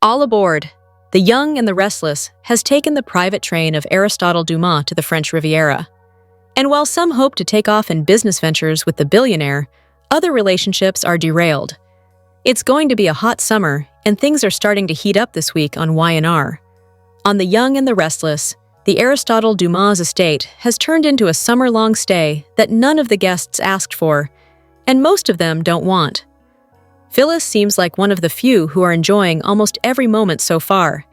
All aboard! The Young and the Restless has taken the private train of Aristotle Dumas to the French Riviera. And while some hope to take off in business ventures with the billionaire, other relationships are derailed. It's going to be a hot summer, and things are starting to heat up this week on Y&R. On The Young and the Restless, the Aristotle Dumas estate has turned into a summer-long stay that none of the guests asked for, and most of them don't want. Phyllis seems like one of the few who are enjoying almost every moment so far,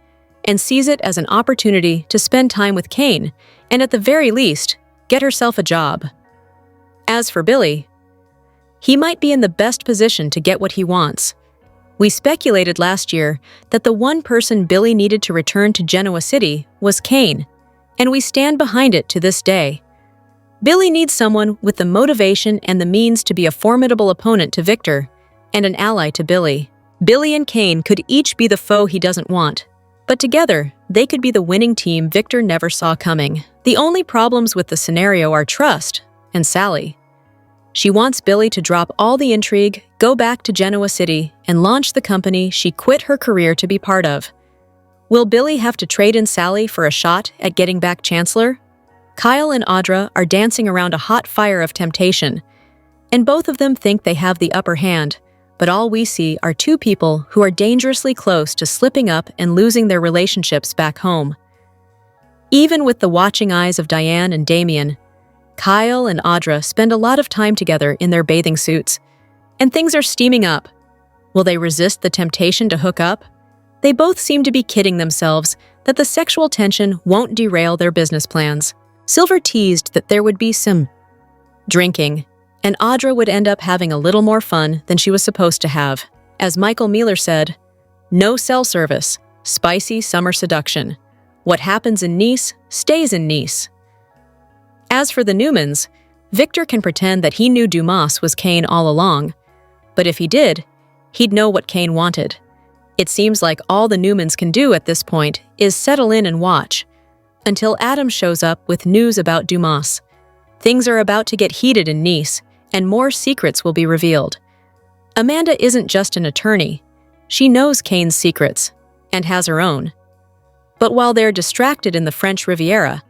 and sees it as an opportunity to spend time with Kane and, at the very least, get herself a job. As for Billy, he might be in the best position to get what he wants. We speculated last year that the one person Billy needed to return to Genoa City was Kane, and we stand behind it to this day. Billy needs someone with the motivation and the means to be a formidable opponent to Victor, and an ally to Billy. Billy and Kane could each be the foe he doesn't want, but together, they could be the winning team Victor never saw coming. The only problems with the scenario are Trust and Sally. She wants Billy to drop all the intrigue, go back to Genoa City, and launch the company she quit her career to be part of. Will Billy have to trade in Sally for a shot at getting back Chancellor? Kyle and Audra are dancing around a hot fire of temptation, and both of them think they have the upper hand, but all we see are two people who are dangerously close to slipping up and losing their relationships back home. Even with the watching eyes of Diane and Damien, Kyle and Audra spend a lot of time together in their bathing suits, and things are steaming up. Will they resist the temptation to hook up? They both seem to be kidding themselves that the sexual tension won't derail their business plans. Silver teased that there would be some drinking, and Audra would end up having a little more fun than she was supposed to have. As Michael Mealer said, "No cell service, spicy summer seduction. What happens in Nice stays in Nice." As for the Newmans, Victor can pretend that he knew Dumas was Kane all along, but if he did, he'd know what Kane wanted. It seems like all the Newmans can do at this point is settle in and watch, until Adam shows up with news about Dumas. Things are about to get heated in Nice, and more secrets will be revealed. Amanda isn't just an attorney. She knows Kane's secrets, and has her own. But while they're distracted in the French Riviera,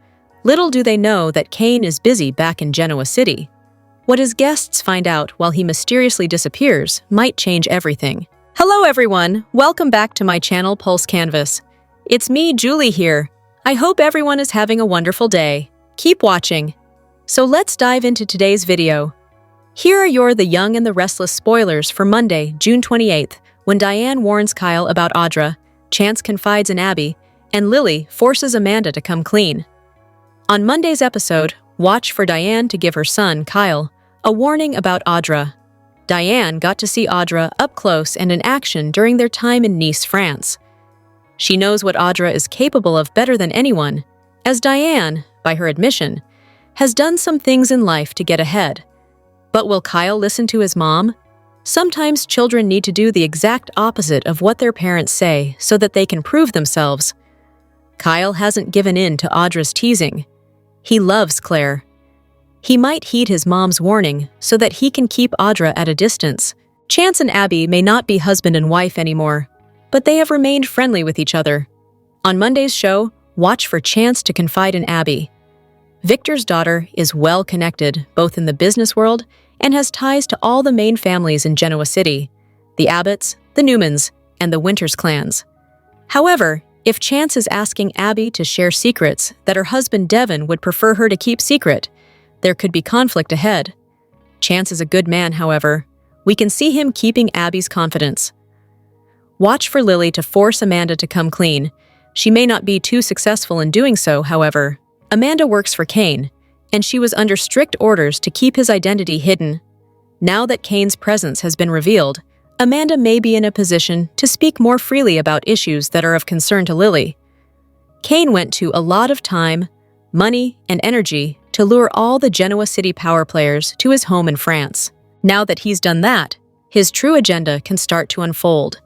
little do they know that Kane is busy back in Genoa City. What his guests find out while he mysteriously disappears might change everything. Hello everyone, welcome back to my channel Pulse Canvas. It's me, Julie here. I hope everyone is having a wonderful day. Keep watching. So let's dive into today's video. Here are your The Young and the Restless spoilers for Monday, June 28th, when Diane warns Kyle about Audra, Chance confides in Abby, and Lily forces Amanda to come clean. On Monday's episode, watch for Diane to give her son, Kyle, a warning about Audra. Diane got to see Audra up close and in action during their time in Nice, France. She knows what Audra is capable of better than anyone, as Diane, by her admission, has done some things in life to get ahead. But will Kyle listen to his mom? Sometimes children need to do the exact opposite of what their parents say so that they can prove themselves. Kyle hasn't given in to Audra's teasing. He loves Clare. He might heed his mom's warning so that he can keep Audra at a distance. Chance and Abby may not be husband and wife anymore, but they have remained friendly with each other. On Monday's show, watch for Chance to confide in Abby. Victor's daughter is well connected both in the business world and has ties to all the main families in Genoa City, the Abbotts, the Newmans, and the Winters clans. However, if Chance is asking Abby to share secrets that her husband Devon would prefer her to keep secret, there could be conflict ahead. Chance is a good man, however. We can see him keeping Abby's confidence. Watch for Lily to force Amanda to come clean. She may not be too successful in doing so, however. Amanda works for Kane, and she was under strict orders to keep his identity hidden. Now that Kane's presence has been revealed, Amanda may be in a position to speak more freely about issues that are of concern to Lily. Kane went to a lot of time, money, and energy to lure all the Genoa City power players to his home in France. Now that he's done that, his true agenda can start to unfold.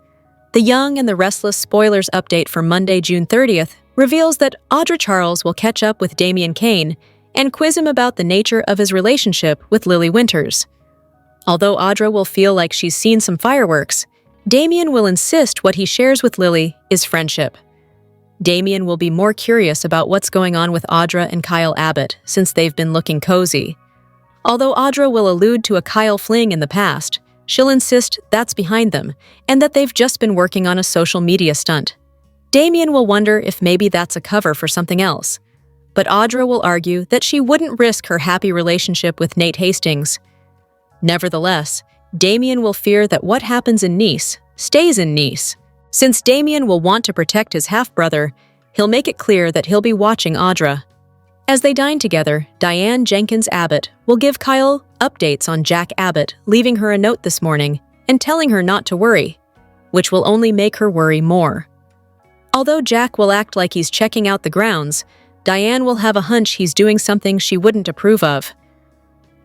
The Young and the Restless spoilers update for Monday, June 30th reveals that Audra Charles will catch up with Damien Kane and quiz him about the nature of his relationship with Lily Winters. Although Audra will feel like she's seen some fireworks, Damien will insist what he shares with Lily is friendship. Damien will be more curious about what's going on with Audra and Kyle Abbott since they've been looking cozy. Although Audra will allude to a Kyle fling in the past, she'll insist that's behind them and that they've just been working on a social media stunt. Damien will wonder if maybe that's a cover for something else, but Audra will argue that she wouldn't risk her happy relationship with Nate Hastings. Nevertheless, Damien will fear that what happens in Nice stays in Nice. Since Damien will want to protect his half-brother, he'll make it clear that he'll be watching Audra. As they dine together, Diane Jenkins Abbott will give Kyle updates on Jack Abbott, leaving her a note this morning and telling her not to worry, which will only make her worry more. Although Jack will act like he's checking out the grounds, Diane will have a hunch he's doing something she wouldn't approve of.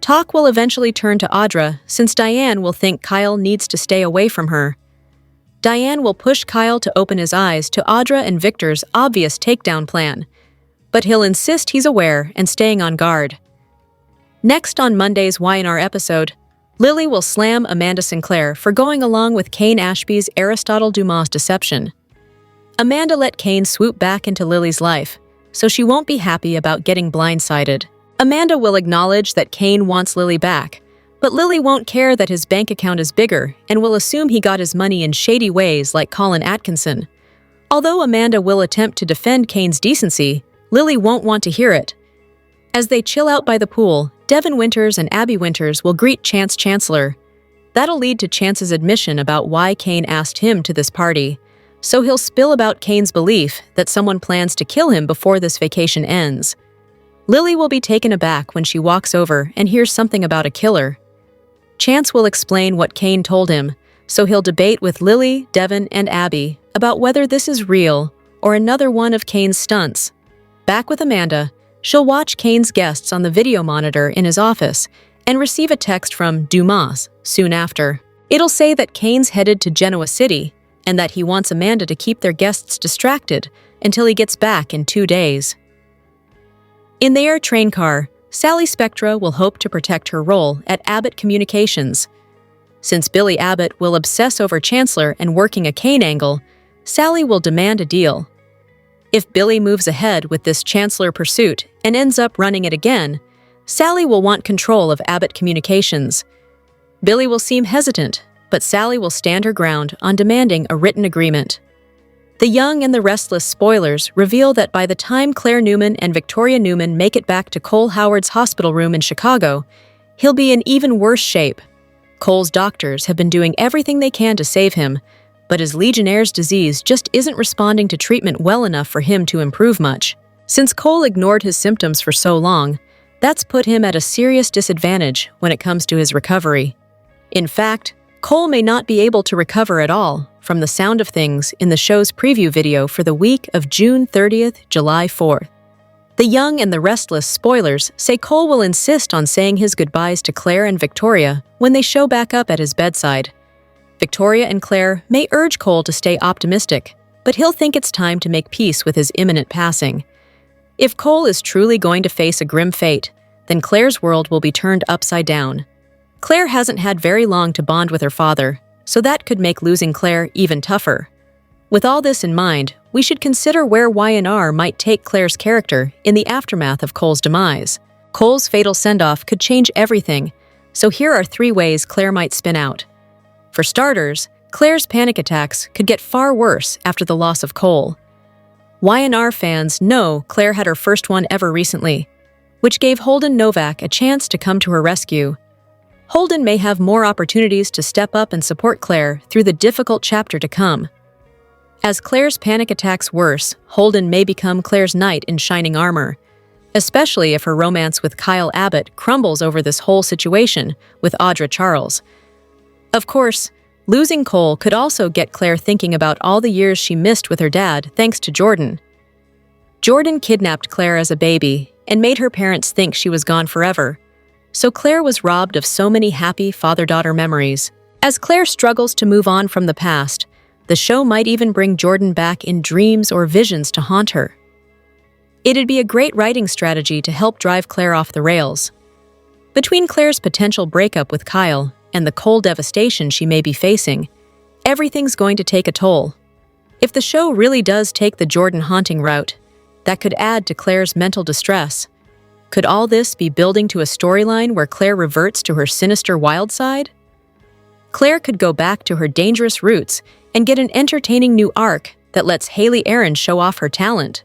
Talk will eventually turn to Audra since Diane will think Kyle needs to stay away from her. Diane will push Kyle to open his eyes to Audra and Victor's obvious takedown plan, but he'll insist he's aware and staying on guard. Next on Monday's Y&R episode, Lily will slam Amanda Sinclair for going along with Kane Ashby's Aristotle Dumas deception. Amanda let Kane swoop back into Lily's life, so she won't be happy about getting blindsided. Amanda will acknowledge that Kane wants Lily back, but Lily won't care that his bank account is bigger and will assume he got his money in shady ways like Colin Atkinson. Although Amanda will attempt to defend Kane's decency, Lily won't want to hear it. As they chill out by the pool, Devin Winters and Abby Winters will greet Chance Chancellor. That'll lead to Chance's admission about why Kane asked him to this party, so he'll spill about Kane's belief that someone plans to kill him before this vacation ends. Lily will be taken aback when she walks over and hears something about a killer. Chance will explain what Kane told him, so he'll debate with Lily, Devin, and Abby about whether this is real or another one of Kane's stunts. Back with Amanda, she'll watch Kane's guests on the video monitor in his office and receive a text from Dumas soon after. It'll say that Kane's headed to Genoa City and that he wants Amanda to keep their guests distracted until he gets back in 2 days. In their train car, Sally Spectra will hope to protect her role at Abbott Communications. Since Billy Abbott will obsess over Chancellor and working a Kane angle, Sally will demand a deal. If Billy moves ahead with this Chancellor pursuit and ends up running it again, Sally will want control of Abbott Communications. Billy will seem hesitant, but Sally will stand her ground on demanding a written agreement. The Young and the Restless spoilers reveal that by the time Claire Newman and Victoria Newman make it back to Cole Howard's hospital room in Chicago, he'll be in even worse shape. Cole's doctors have been doing everything they can to save him, but his Legionnaire's disease just isn't responding to treatment well enough for him to improve much. Since Cole ignored his symptoms for so long, that's put him at a serious disadvantage when it comes to his recovery. In fact, Cole may not be able to recover at all from the sound of things in the show's preview video for the week of June 30th, July 4th. The Young and the Restless spoilers say Cole will insist on saying his goodbyes to Claire and Victoria when they show back up at his bedside. Victoria and Claire may urge Cole to stay optimistic, but he'll think it's time to make peace with his imminent passing. If Cole is truly going to face a grim fate, then Claire's world will be turned upside down. Claire hasn't had very long to bond with her father, so that could make losing Claire even tougher. With all this in mind, we should consider where Y&R might take Claire's character in the aftermath of Cole's demise. Cole's fatal send-off could change everything, so here are 3 ways Claire might spin out. For starters, Claire's panic attacks could get far worse after the loss of Cole. Y&R fans know Claire had her first one ever recently, which gave Holden Novak a chance to come to her rescue. Holden may have more opportunities to step up and support Claire through the difficult chapter to come. As Claire's panic attacks worse, Holden may become Claire's knight in shining armor, especially if her romance with Kyle Abbott crumbles over this whole situation with Audra Charles. Of course, losing Cole could also get Claire thinking about all the years she missed with her dad thanks to Jordan. Jordan kidnapped Claire as a baby and made her parents think she was gone forever, so Claire was robbed of so many happy father-daughter memories. As Claire struggles to move on from the past, the show might even bring Jordan back in dreams or visions to haunt her. It'd be a great writing strategy to help drive Claire off the rails. Between Claire's potential breakup with Kyle and the Cole devastation she may be facing, Everything's going to take a toll. If the show really does take the Jordan haunting route, that could add to Claire's mental distress. Could all this be building to a storyline where Claire reverts to her sinister wild side? Claire could go back to her dangerous roots and get an entertaining new arc that lets Haley Aaron show off her talent.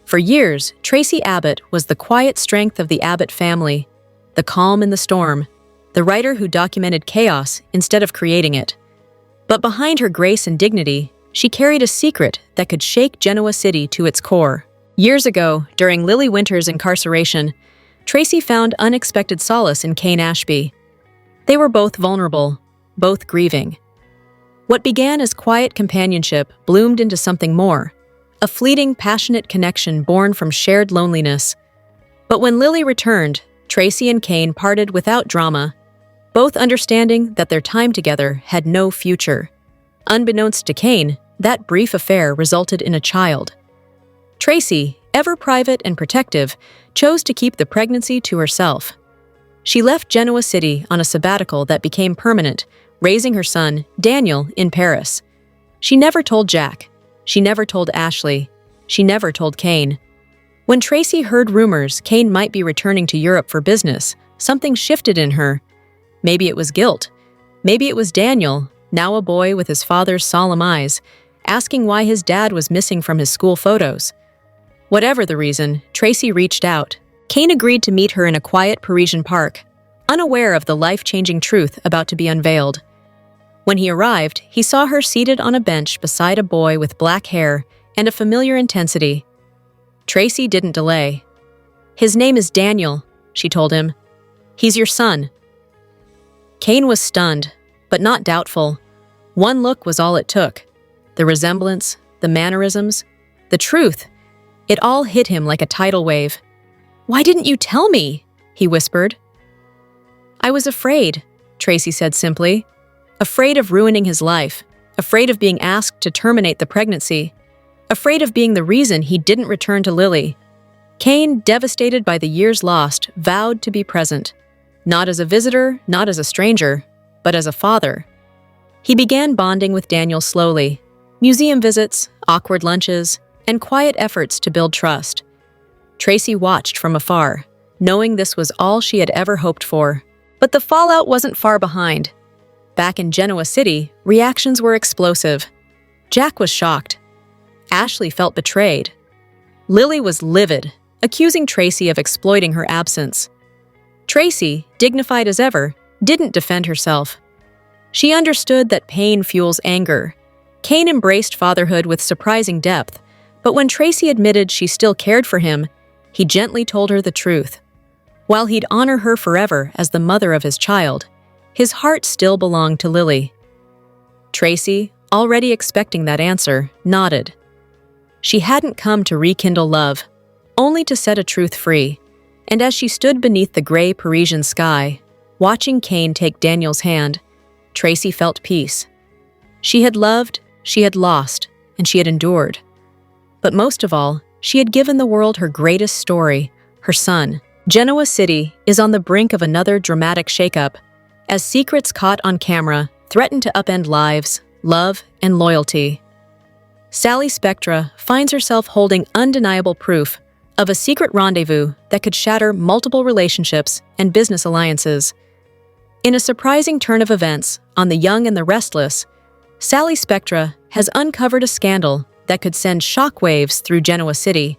For years, Tracy Abbott was the quiet strength of the Abbott family, the calm in the storm, the writer who documented chaos instead of creating it. But behind her grace and dignity, she carried a secret that could shake Genoa City to its core. Years ago, during Lily Winter's incarceration, Tracy found unexpected solace in Kane Ashby. They were both vulnerable, both grieving. What began as quiet companionship bloomed into something more, a fleeting, passionate connection born from shared loneliness. But when Lily returned, Tracy and Kane parted without drama, both understanding that their time together had no future. Unbeknownst to Kane, that brief affair resulted in a child. Tracy, ever private and protective, chose to keep the pregnancy to herself. She left Genoa City on a sabbatical that became permanent, raising her son, Daniel, in Paris. She never told Jack. She never told Ashley. She never told Kane. When Tracy heard rumors Kane might be returning to Europe for business, something shifted in her. Maybe it was guilt. Maybe it was Daniel, now a boy with his father's solemn eyes, asking why his dad was missing from his school photos. Whatever the reason, Tracy reached out. Kane agreed to meet her in a quiet Parisian park, unaware of the life-changing truth about to be unveiled. When he arrived, he saw her seated on a bench beside a boy with black hair and a familiar intensity. Tracy didn't delay. "His name is Daniel," she told him. "He's your son." Kane was stunned, but not doubtful. One look was all it took. The resemblance, the mannerisms, the truth. It all hit him like a tidal wave. "Why didn't you tell me?" he whispered. "I was afraid," Tracy said simply. Afraid of ruining his life, afraid of being asked to terminate the pregnancy, afraid of being the reason he didn't return to Lily. Kane, devastated by the years lost, vowed to be present. Not as a visitor, not as a stranger, but as a father. He began bonding with Daniel slowly. Museum visits, awkward lunches, and quiet efforts to build trust. Tracy watched from afar, knowing this was all she had ever hoped for. But the fallout wasn't far behind. Back in Genoa City, reactions were explosive. Jack was shocked. Ashley felt betrayed. Lily was livid, accusing Tracy of exploiting her absence. Tracy, dignified as ever, didn't defend herself. She understood that pain fuels anger. Kane embraced fatherhood with surprising depth, but when Tracy admitted she still cared for him, he gently told her the truth. While he'd honor her forever as the mother of his child, his heart still belonged to Lily. Tracy, already expecting that answer, nodded. She hadn't come to rekindle love, only to set a truth free. And as she stood beneath the gray Parisian sky, watching Kane take Daniel's hand, Tracy felt peace. She had loved, she had lost, and she had endured. But most of all, she had given the world her greatest story, her son. Genoa City is on the brink of another dramatic shakeup, as secrets caught on camera threaten to upend lives, love, and loyalty. Sally Spectra finds herself holding undeniable proof of a secret rendezvous that could shatter multiple relationships and business alliances. In a surprising turn of events on The Young and the Restless, Sally Spectra has uncovered a scandal that could send shockwaves through Genoa City.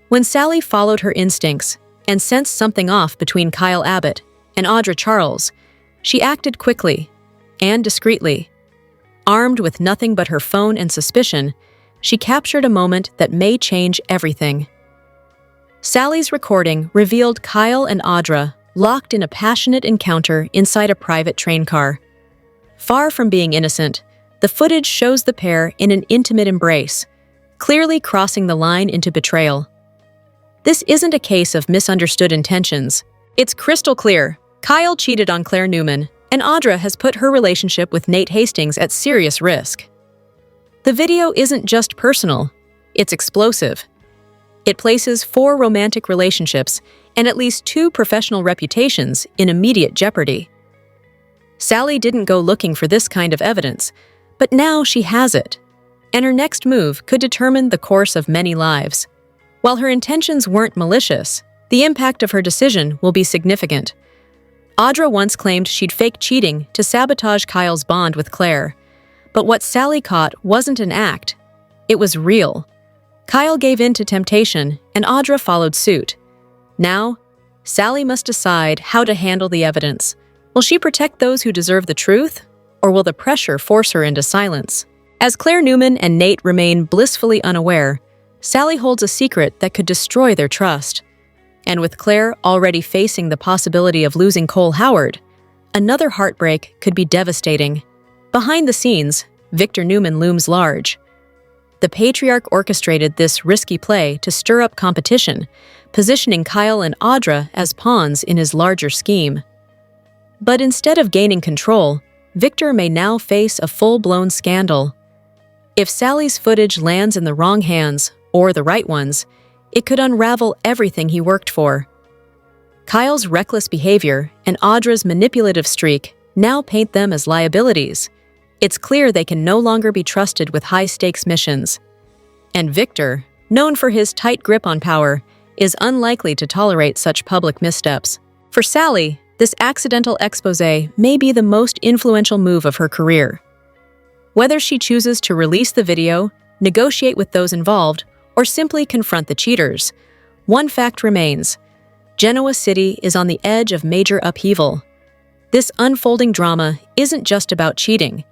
When Sally followed her instincts and sensed something off between Kyle Abbott and Audra Charles, she acted quickly and discreetly. Armed with nothing but her phone and suspicion, she captured a moment that may change everything. Sally's recording revealed Kyle and Audra locked in a passionate encounter inside a private train car. Far from being innocent, the footage shows the pair in an intimate embrace, clearly crossing the line into betrayal. This isn't a case of misunderstood intentions. It's crystal clear. Kyle cheated on Clare Newman, and Audra has put her relationship with Nate Hastings at serious risk. The video isn't just personal, it's explosive. It places 4 romantic relationships and at least 2 professional reputations in immediate jeopardy. Sally didn't go looking for this kind of evidence, but now she has it, and her next move could determine the course of many lives. While her intentions weren't malicious, the impact of her decision will be significant. Audra once claimed she'd faked cheating to sabotage Kyle's bond with Clare, but what Sally caught wasn't an act. It was real. Kyle gave in to temptation, and Audra followed suit. Now, Sally must decide how to handle the evidence. Will she protect those who deserve the truth, or will the pressure force her into silence? As Claire Newman and Nate remain blissfully unaware, Sally holds a secret that could destroy their trust. And with Claire already facing the possibility of losing Cole Howard, another heartbreak could be devastating. Behind the scenes, Victor Newman looms large. The patriarch orchestrated this risky play to stir up competition, positioning Kyle and Audra as pawns in his larger scheme. But instead of gaining control, Victor may now face a full-blown scandal. If Sally's footage lands in the wrong hands, or the right ones, it could unravel everything he worked for. Kyle's reckless behavior and Audra's manipulative streak now paint them as liabilities. It's clear they can no longer be trusted with high-stakes missions. And Victor, known for his tight grip on power, is unlikely to tolerate such public missteps. For Sally, this accidental exposé may be the most influential move of her career. Whether she chooses to release the video, negotiate with those involved, or simply confront the cheaters, one fact remains: Genoa City is on the edge of major upheaval. This unfolding drama isn't just about cheating.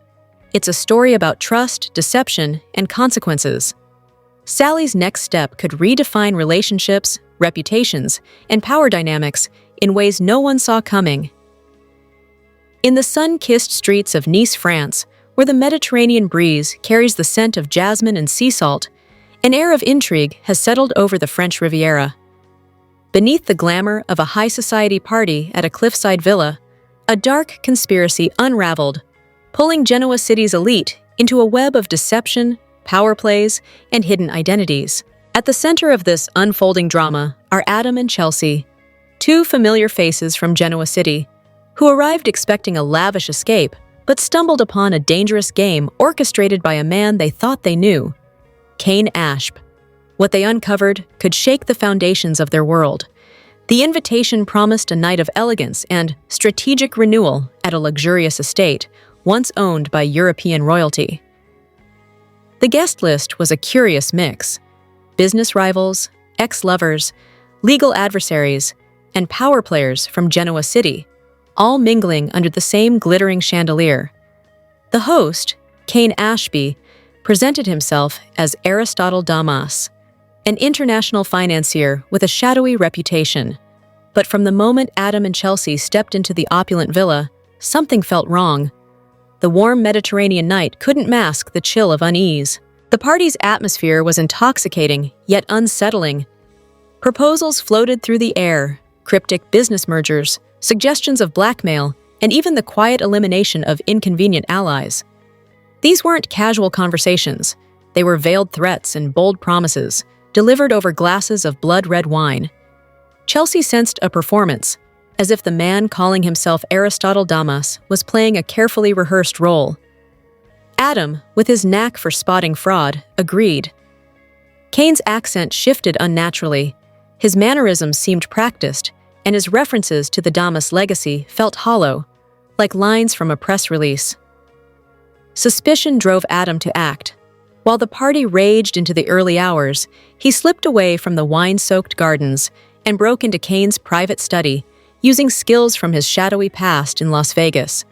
It's a story about trust, deception, and consequences. Sally's next step could redefine relationships, reputations, and power dynamics in ways no one saw coming. In the sun-kissed streets of Nice, France, where the Mediterranean breeze carries the scent of jasmine and sea salt, an air of intrigue has settled over the French Riviera. Beneath the glamour of a high-society party at a cliffside villa, a dark conspiracy unraveled, pulling Genoa City's elite into a web of deception, power plays, and hidden identities. At the center of this unfolding drama are Adam and Chelsea, two familiar faces from Genoa City, who arrived expecting a lavish escape, but stumbled upon a dangerous game orchestrated by a man they thought they knew, Kane Ashp. What they uncovered could shake the foundations of their world. The invitation promised a night of elegance and strategic renewal at a luxurious estate once owned by European royalty. The guest list was a curious mix: business rivals, ex-lovers, legal adversaries, and power players from Genoa City, all mingling under the same glittering chandelier. The host, Kane Ashby, presented himself as Aristotle Damas, an international financier with a shadowy reputation. But from the moment Adam and Chelsea stepped into the opulent villa, something felt wrong. The warm Mediterranean night couldn't mask the chill of unease. The party's atmosphere was intoxicating, yet unsettling. Proposals floated through the air, cryptic business mergers, suggestions of blackmail, and even the quiet elimination of inconvenient allies. These weren't casual conversations. They were veiled threats and bold promises, delivered over glasses of blood-red wine. Chelsea sensed a performance, as if the man calling himself Aristotle Damas was playing a carefully rehearsed role. Adam, with his knack for spotting fraud, agreed. Kane's accent shifted unnaturally. His mannerisms seemed practiced, and his references to the Damas legacy felt hollow, like lines from a press release. Suspicion drove Adam to act. While the party raged into the early hours, he slipped away from the wine-soaked gardens and broke into Kane's private study, using skills from his shadowy past in Las Vegas.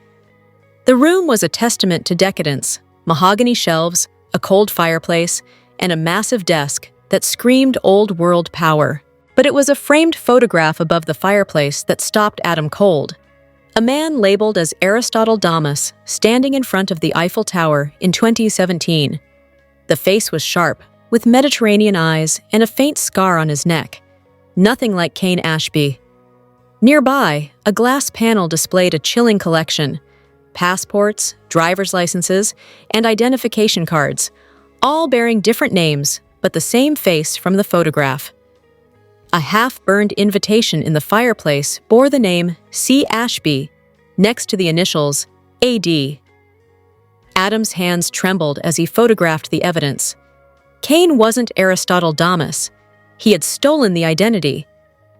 The room was a testament to decadence: mahogany shelves, a cold fireplace, and a massive desk that screamed old-world power. But it was a framed photograph above the fireplace that stopped Adam cold. A man labeled as Aristotle Damas standing in front of the Eiffel Tower in 2017. The face was sharp, with Mediterranean eyes and a faint scar on his neck. Nothing like Kane Ashby. Nearby, a glass panel displayed a chilling collection: passports, driver's licenses, and identification cards, all bearing different names, but the same face from the photograph. A half-burned invitation in the fireplace bore the name C. Ashby, next to the initials AD. Adam's hands trembled as he photographed the evidence. Cain wasn't Aristotle Damas. He had stolen the identity.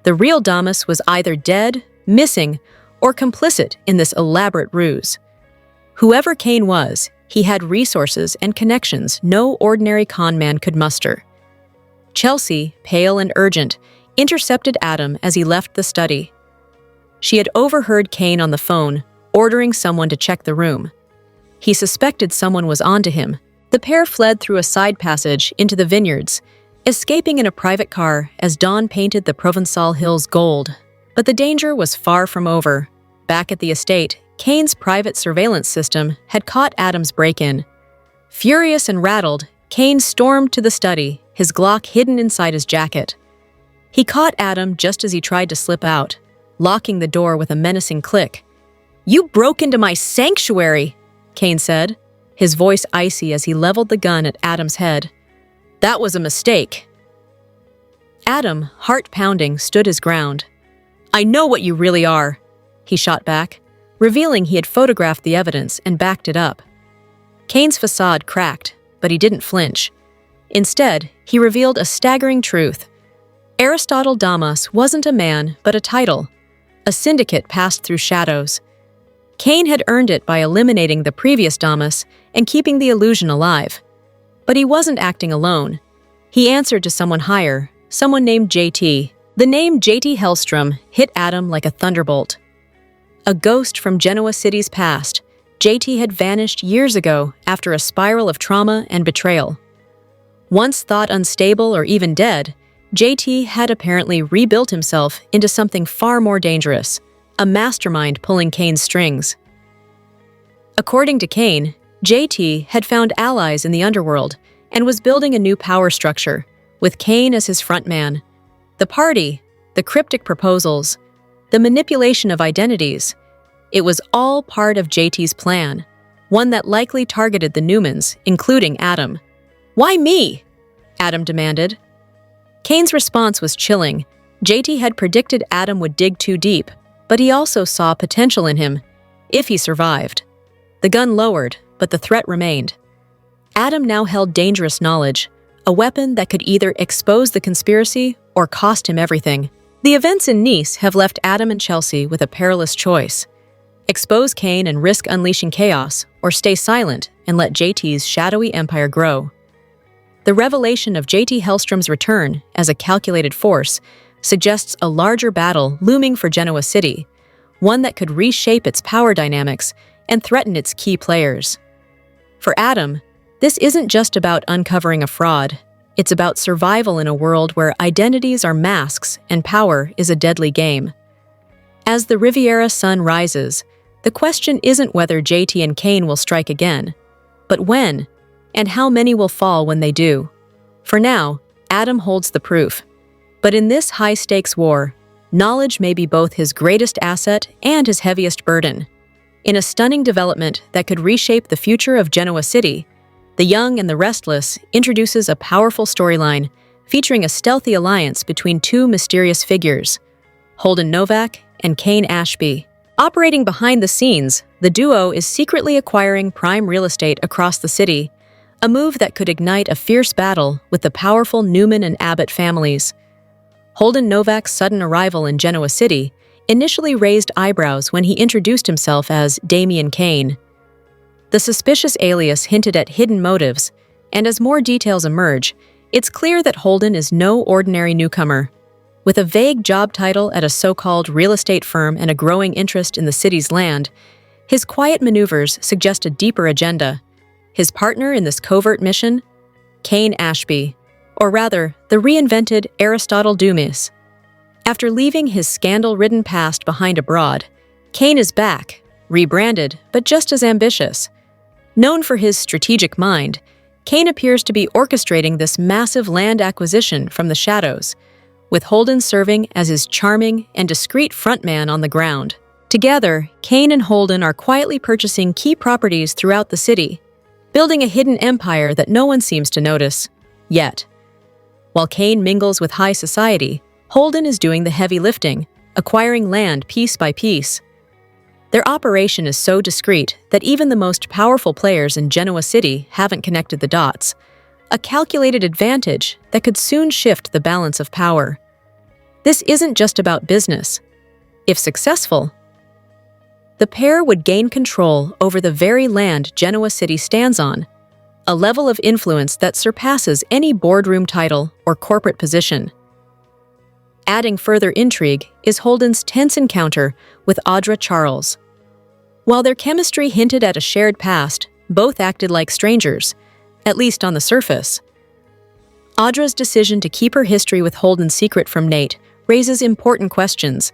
The real Damas was either dead, missing, or complicit in this elaborate ruse. Whoever Cain was, he had resources and connections no ordinary con man could muster. Chelsea, pale and urgent, intercepted Adam as he left the study. She had overheard Cain on the phone, ordering someone to check the room. He suspected someone was onto him. The pair fled through a side passage into the vineyards, escaping in a private car as dawn painted the Provençal hills gold. But the danger was far from over. Back at the estate, Cain's private surveillance system had caught Adam's break-in. Furious and rattled, Cain stormed to the study, his Glock hidden inside his jacket. He caught Adam just as he tried to slip out, locking the door with a menacing click. "You broke into my sanctuary," Cain said, his voice icy as he leveled the gun at Adam's head. "That was a mistake." Adam, heart pounding, stood his ground. "I know what you really are," he shot back, revealing he had photographed the evidence and backed it up. Cain's facade cracked, but he didn't flinch. Instead, he revealed a staggering truth. Aristotle Damas wasn't a man, but a title. A syndicate passed through shadows. Cain had earned it by eliminating the previous Damas and keeping the illusion alive. But he wasn't acting alone. He answered to someone higher, someone named JT. The name JT Hellstrom hit Adam like a thunderbolt. A ghost from Genoa City's past, JT had vanished years ago after a spiral of trauma and betrayal. Once thought unstable or even dead, JT had apparently rebuilt himself into something far more dangerous, a mastermind pulling Cain's strings. According to Cain, JT had found allies in the underworld and was building a new power structure, with Cain as his frontman. The party, the cryptic proposals, the manipulation of identities, it was all part of JT's plan, one that likely targeted the Newmans, including Adam. "Why me?" Adam demanded. Cain's response was chilling. JT had predicted Adam would dig too deep, but he also saw potential in him, if he survived. The gun lowered, but the threat remained. Adam now held dangerous knowledge, a weapon that could either expose the conspiracy or cost him everything. The events in Nice have left Adam and Chelsea with a perilous choice. Expose Cain and risk unleashing chaos, or stay silent and let JT's shadowy empire grow. The revelation of JT Hellstrom's return as a calculated force suggests a larger battle looming for Genoa City, one that could reshape its power dynamics and threaten its key players. For Adam, this isn't just about uncovering a fraud. It's about survival in a world where identities are masks and power is a deadly game. As the Riviera sun rises, the question isn't whether JT and Cain will strike again, but when, and how many will fall when they do. For now, Adam holds the proof. But in this high-stakes war, knowledge may be both his greatest asset and his heaviest burden. In a stunning development that could reshape the future of Genoa City, The Young and the Restless introduces a powerful storyline featuring a stealthy alliance between two mysterious figures, Holden Novak and Cain Ashby. Operating behind the scenes, the duo is secretly acquiring prime real estate across the city, a move that could ignite a fierce battle with the powerful Newman and Abbott families. Holden Novak's sudden arrival in Genoa City initially raised eyebrows when he introduced himself as Damian Cain. The suspicious alias hinted at hidden motives, and as more details emerge, it's clear that Holden is no ordinary newcomer. With a vague job title at a so-called real estate firm and a growing interest in the city's land, his quiet maneuvers suggest a deeper agenda. His partner in this covert mission? Cain Ashby, or rather, the reinvented Aristotle Dumas. After leaving his scandal-ridden past behind abroad, Cain is back, rebranded, but just as ambitious. Known for his strategic mind, Cain appears to be orchestrating this massive land acquisition from the shadows, with Holden serving as his charming and discreet frontman on the ground. Together, Cain and Holden are quietly purchasing key properties throughout the city, building a hidden empire that no one seems to notice, yet. While Cain mingles with high society, Holden is doing the heavy lifting, acquiring land piece by piece. Their operation is so discreet that even the most powerful players in Genoa City haven't connected the dots, a calculated advantage that could soon shift the balance of power. This isn't just about business. If successful, the pair would gain control over the very land Genoa City stands on, a level of influence that surpasses any boardroom title or corporate position. Adding further intrigue is Holden's tense encounter with Audra Charles. While their chemistry hinted at a shared past, both acted like strangers, at least on the surface. Audra's decision to keep her history with Holden secret from Nate raises important questions.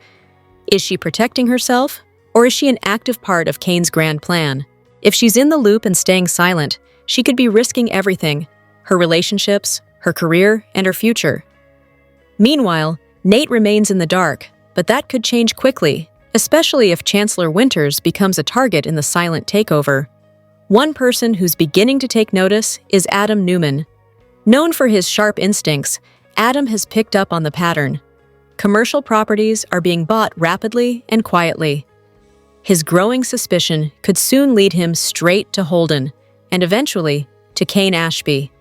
Is she protecting herself, or is she an active part of Kane's grand plan? If she's in the loop and staying silent, she could be risking everything: her relationships, her career, and her future. Meanwhile, Nate remains in the dark, but that could change quickly, especially if Chancellor Winters becomes a target in the silent takeover. One person who's beginning to take notice is Adam Newman. Known for his sharp instincts, Adam has picked up on the pattern. Commercial properties are being bought rapidly and quietly. His growing suspicion could soon lead him straight to Holden, and eventually to Kane Ashby.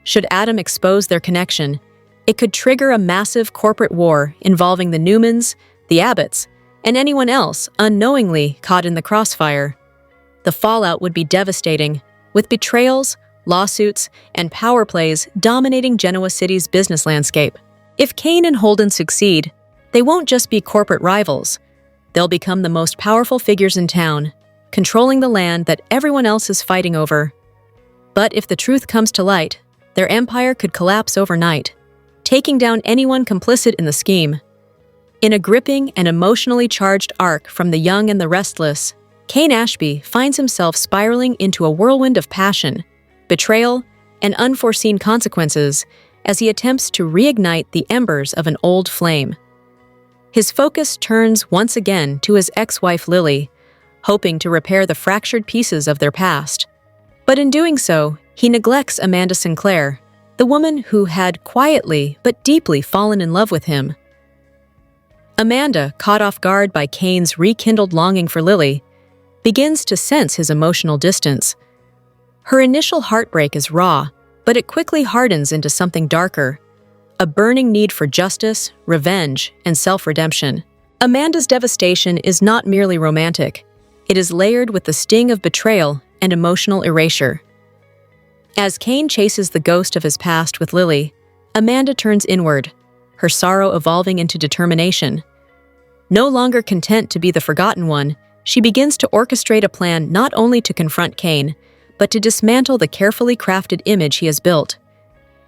Should Adam expose their connection, it could trigger a massive corporate war involving the Newmans, the Abbotts, and anyone else unknowingly caught in the crossfire. The fallout would be devastating, with betrayals, lawsuits, and power plays dominating Genoa City's business landscape. If Kane and Holden succeed, they won't just be corporate rivals. They'll become the most powerful figures in town, controlling the land that everyone else is fighting over. But if the truth comes to light, their empire could collapse overnight, taking down anyone complicit in the scheme. In a gripping and emotionally charged arc from The Young and the Restless, Kane Ashby finds himself spiraling into a whirlwind of passion, betrayal, and unforeseen consequences as he attempts to reignite the embers of an old flame. His focus turns once again to his ex-wife Lily, hoping to repair the fractured pieces of their past. But in doing so, he neglects Amanda Sinclair, the woman who had quietly but deeply fallen in love with him. Amanda, caught off guard by Kane's rekindled longing for Lily, begins to sense his emotional distance. Her initial heartbreak is raw, but it quickly hardens into something darker, a burning need for justice, revenge, and self-redemption. Amanda's devastation is not merely romantic. It is layered with the sting of betrayal and emotional erasure. As Kane chases the ghost of his past with Lily, Amanda turns inward, her sorrow evolving into determination. No longer content to be the forgotten one, she begins to orchestrate a plan not only to confront Kane, but to dismantle the carefully crafted image he has built.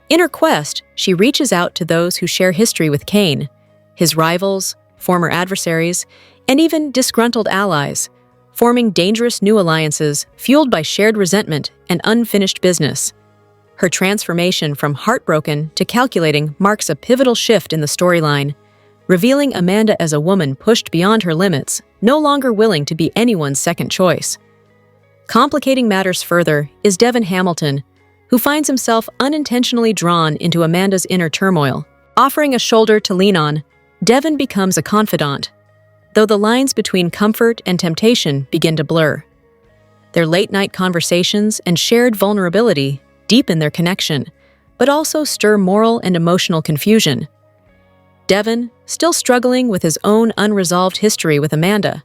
In her quest, she reaches out to those who share history with Kane, his rivals, former adversaries, and even disgruntled allies, forming dangerous new alliances fueled by shared resentment and unfinished business. Her transformation from heartbroken to calculating marks a pivotal shift in the storyline, revealing Amanda as a woman pushed beyond her limits, no longer willing to be anyone's second choice. Complicating matters further is Devon Hamilton, who finds himself unintentionally drawn into Amanda's inner turmoil. Offering a shoulder to lean on, Devon becomes a confidant, though the lines between comfort and temptation begin to blur. Their late-night conversations and shared vulnerability deepen their connection, but also stir moral and emotional confusion. Devon, still struggling with his own unresolved history with Amanda,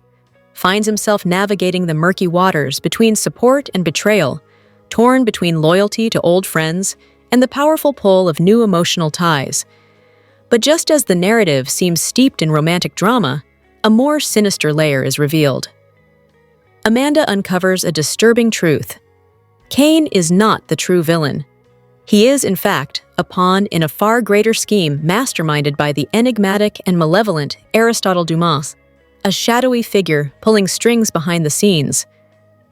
finds himself navigating the murky waters between support and betrayal, torn between loyalty to old friends and the powerful pull of new emotional ties. But just as the narrative seems steeped in romantic drama, a more sinister layer is revealed. Amanda uncovers a disturbing truth. Kane is not the true villain. He is, in fact, a pawn in a far greater scheme masterminded by the enigmatic and malevolent Aristotle Dumas, a shadowy figure pulling strings behind the scenes.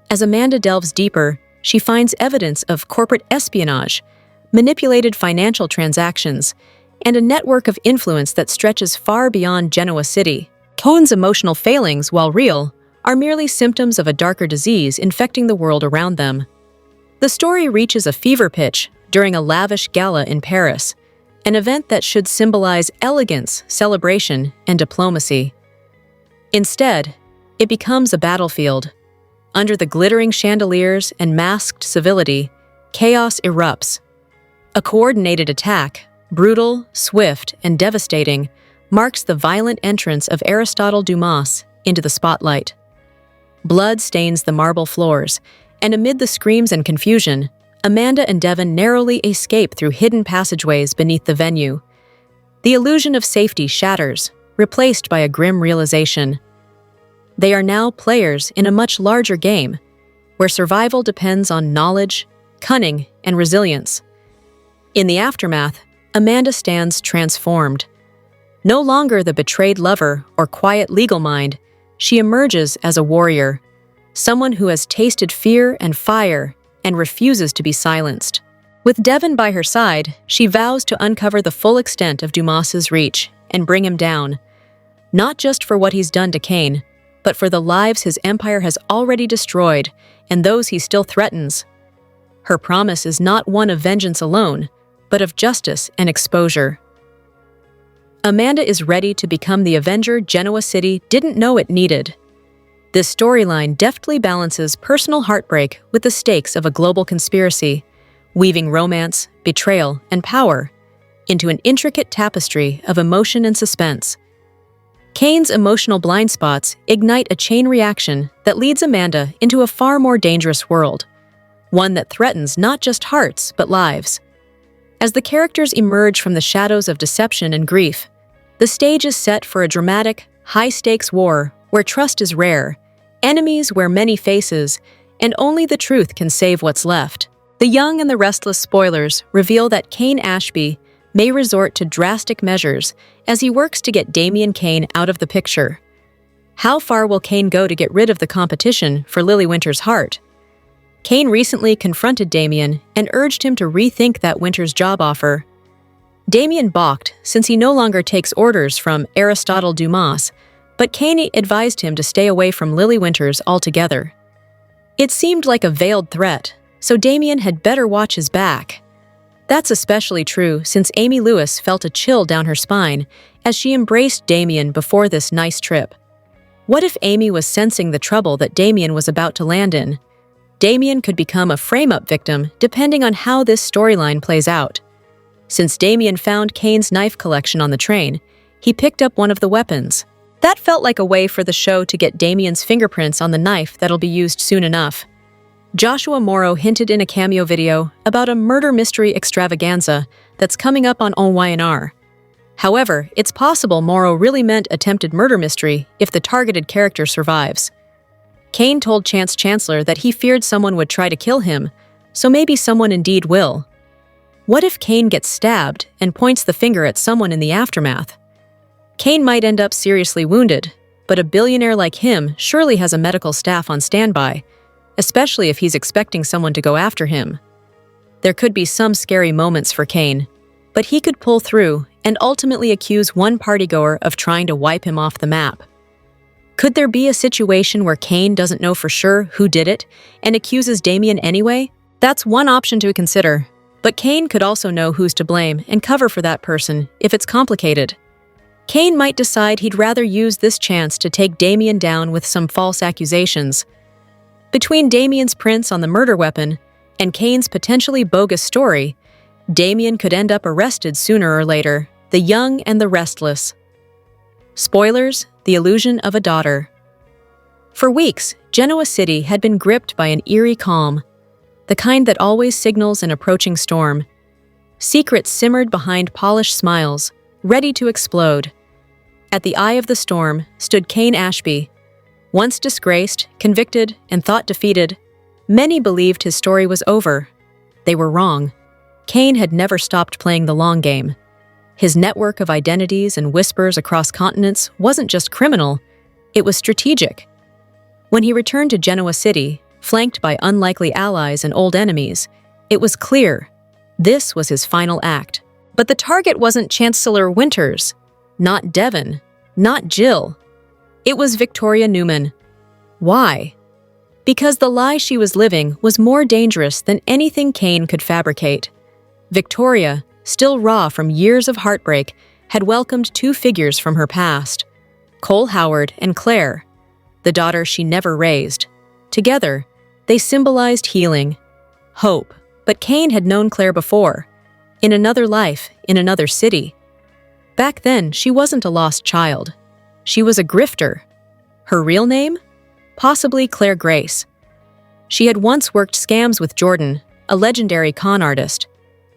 As Amanda delves deeper, she finds evidence of corporate espionage, manipulated financial transactions, and a network of influence that stretches far beyond Genoa City. Kane's emotional failings, while real, are merely symptoms of a darker disease infecting the world around them. The story reaches a fever pitch during a lavish gala in Paris, an event that should symbolize elegance, celebration, and diplomacy. Instead, it becomes a battlefield. Under the glittering chandeliers and masked civility, chaos erupts. A coordinated attack, brutal, swift, and devastating, marks the violent entrance of Aristotle Dumas into the spotlight. Blood stains the marble floors, and amid the screams and confusion, Amanda and Devon narrowly escape through hidden passageways beneath the venue. The illusion of safety shatters, replaced by a grim realization. They are now players in a much larger game, where survival depends on knowledge, cunning, and resilience. In the aftermath, Amanda stands transformed. No longer the betrayed lover or quiet legal mind, she emerges as a warrior, someone who has tasted fear and fire and refuses to be silenced. With Devon by her side, she vows to uncover the full extent of Dumas's reach and bring him down, not just for what he's done to Kane, but for the lives his empire has already destroyed and those he still threatens. Her promise is not one of vengeance alone, but of justice and exposure. Amanda is ready to become the Avenger Genoa City didn't know it needed. This storyline deftly balances personal heartbreak with the stakes of a global conspiracy, weaving romance, betrayal, and power into an intricate tapestry of emotion and suspense. Kane's emotional blind spots ignite a chain reaction that leads Amanda into a far more dangerous world, one that threatens not just hearts but lives. As the characters emerge from the shadows of deception and grief, the stage is set for a dramatic, high-stakes war where trust is rare, enemies wear many faces, and only the truth can save what's left. The Young and the Restless spoilers reveal that Kane Ashby may resort to drastic measures as he works to get Damian Kane out of the picture. How far will Kane go to get rid of the competition for Lily Winter's heart? Kane recently confronted Damian and urged him to rethink that Winter's job offer. Damian balked since he no longer takes orders from Aristotle Dumas, but Kane advised him to stay away from Lily Winters altogether. It seemed like a veiled threat, so Damian had better watch his back. That's especially true since Amy Lewis felt a chill down her spine as she embraced Damian before this nice trip. What if Amy was sensing the trouble that Damian was about to land in? Damian could become a frame-up victim depending on how this storyline plays out. Since Damian found Kane's knife collection on the train, he picked up one of the weapons. That felt like a way for the show to get Damian's fingerprints on the knife that'll be used soon enough. Joshua Morrow hinted in a cameo video about a murder mystery extravaganza that's coming up on ONYNR. However, it's possible Morrow really meant attempted murder mystery if the targeted character survives. Kane told Chance Chancellor that he feared someone would try to kill him, so maybe someone indeed will. What if Kane gets stabbed and points the finger at someone in the aftermath? Kane might end up seriously wounded, but a billionaire like him surely has a medical staff on standby, especially if he's expecting someone to go after him. There could be some scary moments for Kane, but he could pull through and ultimately accuse one partygoer of trying to wipe him off the map. Could there be a situation where Kane doesn't know for sure who did it and accuses Damian anyway? That's one option to consider, but Kane could also know who's to blame and cover for that person if it's complicated. Kane might decide he'd rather use this chance to take Damian down with some false accusations. Between Damian's prints on the murder weapon and Kane's potentially bogus story, Damian could end up arrested sooner or later, the young and the restless. Spoilers: The Illusion of a Daughter. For weeks, Genoa City had been gripped by an eerie calm, the kind that always signals an approaching storm. Secrets simmered behind polished smiles, ready to explode. At the eye of the storm stood Kane Ashby. Once disgraced, convicted, and thought defeated, many believed his story was over. They were wrong. Kane had never stopped playing the long game. His network of identities and whispers across continents wasn't just criminal, it was strategic. When he returned to Genoa City, flanked by unlikely allies and old enemies, it was clear this was his final act. But the target wasn't Chancellor Winters, not Devon, not Jill. It was Victoria Newman. Why? Because the lie she was living was more dangerous than anything Kane could fabricate. Victoria, still raw from years of heartbreak, had welcomed two figures from her past, Cole Howard and Clare. the daughter she never raised. Together, they symbolized healing, hope, but Kane had known Clare before, in another life, in another city. Back then, she wasn't a lost child. She was a grifter. Her real name? Possibly Clare Grace. She had once worked scams with Jordan, a legendary con artist.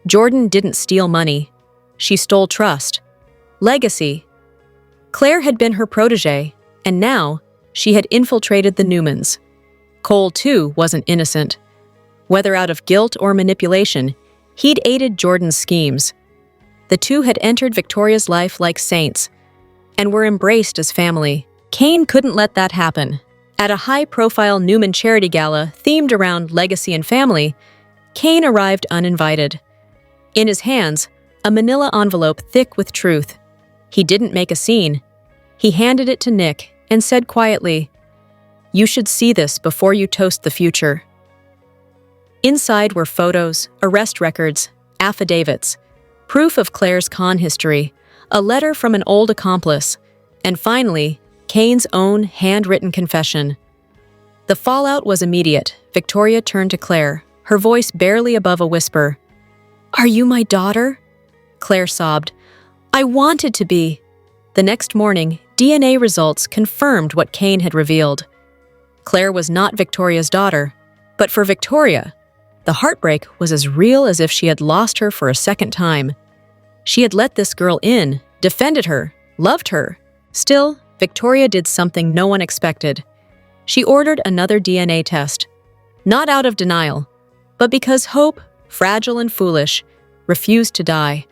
Jordan didn't steal money. She stole trust. Legacy. Clare had been her protege, and now she had infiltrated the Newmans. Cole, too, wasn't innocent. Whether out of guilt or manipulation, he'd aided Jordan's schemes. The two had entered Victoria's life like saints, and were embraced as family. Kane couldn't let that happen. At a high-profile Newman charity gala themed around legacy and family, Kane arrived uninvited. In his hands, a manila envelope thick with truth. He didn't make a scene. He handed it to Nick and said quietly, "You should see this before you toast the future." Inside were photos, arrest records, affidavits, proof of Clare's con history, a letter from an old accomplice, and finally, Kane's own handwritten confession. The fallout was immediate. Victoria turned to Clare, her voice barely above a whisper. "Are you my daughter?" Clare sobbed. "I wanted to be." The next morning, DNA results confirmed what Kane had revealed. Clare was not Victoria's daughter, but for Victoria, the heartbreak was as real as if she had lost her for a second time. She had let this girl in, defended her, loved her. Still, Victoria did something no one expected. She ordered another DNA test. Not out of denial, but because hope, fragile and foolish, refused to die.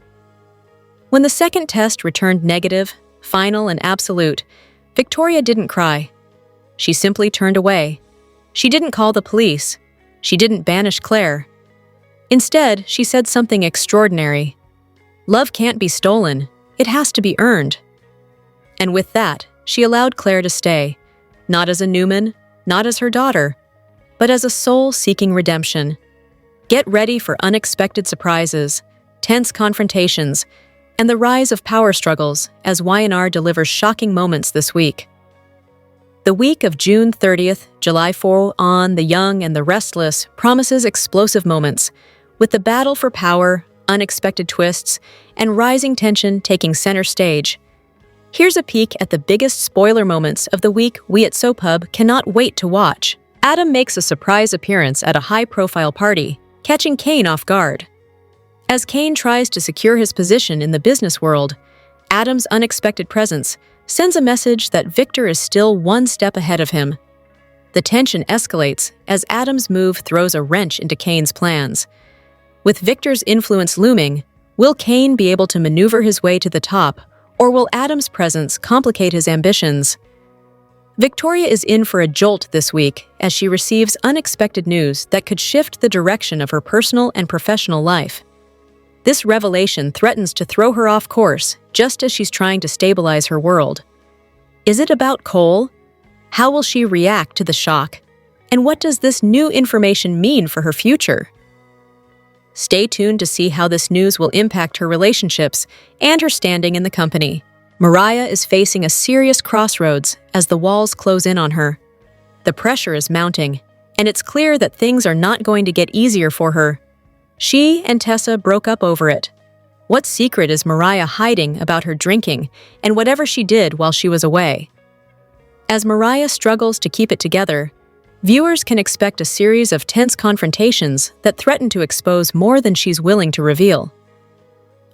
When the second test returned negative, final and absolute, Victoria didn't cry. She simply turned away. She didn't call the police. She didn't banish Clare. Instead, she said something extraordinary. "Love can't be stolen. It has to be earned." And with that, she allowed Clare to stay, not as a Newman, not as her daughter, but as a soul seeking redemption. Get ready for unexpected surprises, tense confrontations, and the rise of power struggles as Y&R delivers shocking moments this week. The week of June 30th, July 4 on The Young and the Restless promises explosive moments, with the battle for power, unexpected twists, and rising tension taking center stage. Here's a peek at the biggest spoiler moments of the week we at Soap Hub cannot wait to watch. Adam makes a surprise appearance at a high-profile party, catching Kane off guard. As Kane tries to secure his position in the business world, Adam's unexpected presence sends a message that Victor is still one step ahead of him. The tension escalates as Adam's move throws a wrench into Kane's plans. With Victor's influence looming, will Kane be able to maneuver his way to the top, or will Adam's presence complicate his ambitions? Victoria is in for a jolt this week as she receives unexpected news that could shift the direction of her personal and professional life. This revelation threatens to throw her off course just as she's trying to stabilize her world. Is it about Cole? How will she react to the shock? And what does this new information mean for her future? Stay tuned to see how this news will impact her relationships and her standing in the company. Mariah is facing a serious crossroads as the walls close in on her. The pressure is mounting, and it's clear that things are not going to get easier for her. She and Tessa broke up over it. What secret is Mariah hiding about her drinking and whatever she did while she was away? As Mariah struggles to keep it together, viewers can expect a series of tense confrontations that threaten to expose more than she's willing to reveal.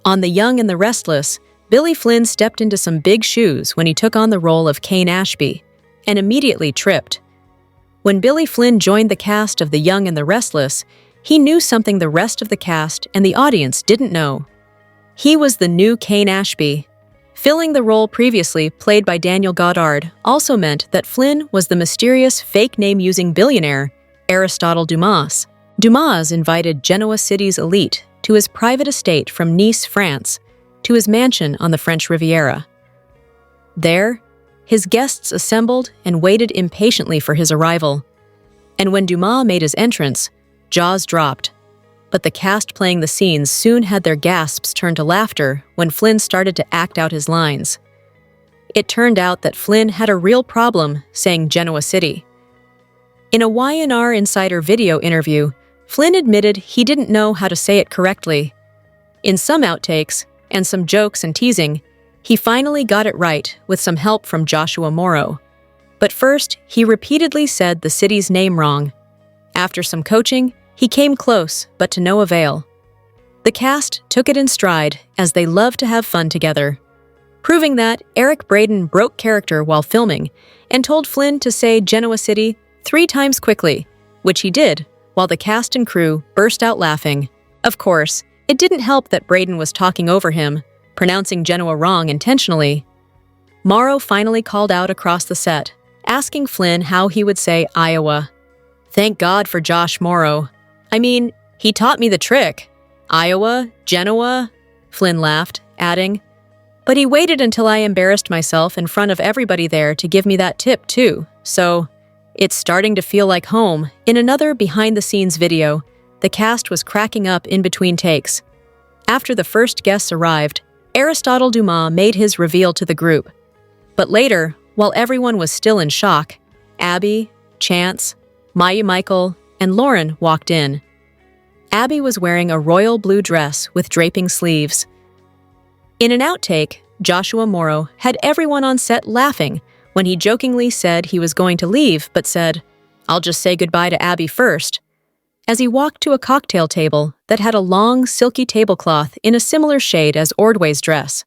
On The Young and the Restless, Billy Flynn stepped into some big shoes when he took on the role of Kane Ashby, and immediately tripped. When Billy Flynn joined the cast of The Young and the Restless, he knew something the rest of the cast and the audience didn't know. He was the new Kane Ashby. Filling the role previously played by Daniel Goddard also meant that Flynn was the mysterious fake name-using billionaire, Aristotle Dumas. Dumas invited Genoa City's elite to his private estate from Nice, France, to his mansion on the French Riviera. There, his guests assembled and waited impatiently for his arrival. And when Dumas made his entrance, jaws dropped. But the cast playing the scenes soon had their gasps turned to laughter when Flynn started to act out his lines. It turned out that Flynn had a real problem saying Genoa City. In a Y&R Insider video interview, Flynn admitted he didn't know how to say it correctly. In some outtakes, and some jokes and teasing, he finally got it right with some help from Joshua Morrow. But first, he repeatedly said the city's name wrong. After some coaching, he came close, but to no avail. The cast took it in stride, as they love to have fun together, proving that Eric Braeden broke character while filming and told Flynn to say Genoa City 3 times quickly, which he did, while the cast and crew burst out laughing. Of course, it didn't help that Braeden was talking over him, pronouncing Genoa wrong intentionally. Morrow finally called out across the set, asking Flynn how he would say Iowa. Thank God for Josh Morrow. I mean, he taught me the trick. Iowa, Genoa, Flynn laughed, adding, but he waited until I embarrassed myself in front of everybody there to give me that tip too, so it's starting to feel like home. In another behind-the-scenes video, the cast was cracking up in between takes. After the first guests arrived, Aristotle Dumas made his reveal to the group. But later, while everyone was still in shock, Abby, Chance, Maya Michael, and Lauren walked in. Abby was wearing a royal blue dress with draping sleeves. In an outtake, Joshua Morrow had everyone on set laughing when he jokingly said he was going to leave but said, "I'll just say goodbye to Abby first," as he walked to a cocktail table that had a long, silky tablecloth in a similar shade as Ordway's dress.